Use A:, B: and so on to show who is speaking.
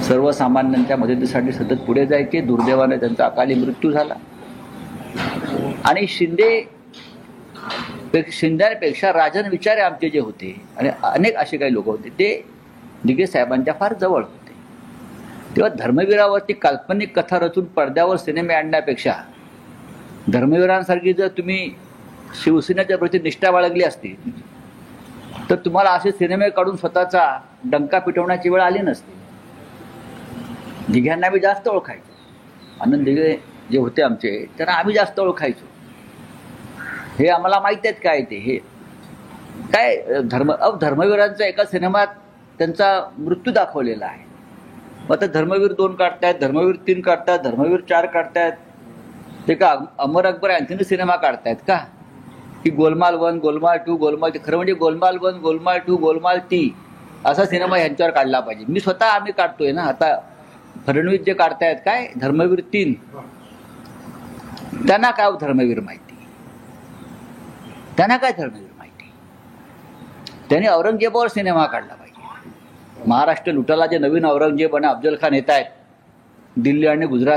A: सर्वसामान्यांच्या मदतीसाठी सतत पुढे जायचे. दुर्दैवाने त्यांचा अकाली मृत्यू झाला. आणि शिंद्यांपेक्षा राजन विचारे आमचे जे होते आणि अनेक असे काही लोक होते ते दिघे साहेबांच्या फार जवळ होते. तेव्हा धर्मवीरावरती काल्पनिक कथा रचून पडद्यावर सिनेमे आणण्यापेक्षा धर्मवीरांसारखी जर तुम्ही शिवसेनेच्या प्रती निष्ठा बाळगली असती तर तुम्हाला असे सिनेमे काढून स्वतःचा डंका पिटवण्याची वेळ आली नसती. दिघ्यांना आम्ही जास्त ओळखायचो. आनंद दिघे जे होते आमचे त्यांना आम्ही जास्त ओळखायचो. हे आम्हाला माहीत आहेत काय ते. हे काय धर्मवीरांचा एका सिनेमात त्यांचा मृत्यू दाखवलेला आहे. मग आता धर्मवीर 2 काढतायत, धर्मवीर 3 काढतायत, धर्मवीर 4 काढतायत. ते का अमर अकबर अँथनी सिनेमा काढतायत का की गोलमाल 1, गोलमाल 2, गोलमाल 3. खरं म्हणजे गोलमाल 1, गोलमाल 2, गोलमाल 3 असा सिनेमा ह्यांच्यावर काढला पाहिजे. मी स्वतः आम्ही काढतोय ना. आता फडणवीस जे काढतायत काय धर्मवीर 3, त्यांना काय धर्मवीर माहिती. त्यांना काय धर्मवीर माहिती. त्यांनी औरंगजेबावर सिनेमा काढला पाहिजे. महाराष्ट्र लुटाला जे नवीन औरंगजेब आणि अफजल खान येत आहेत दिल्ली आणि गुजरात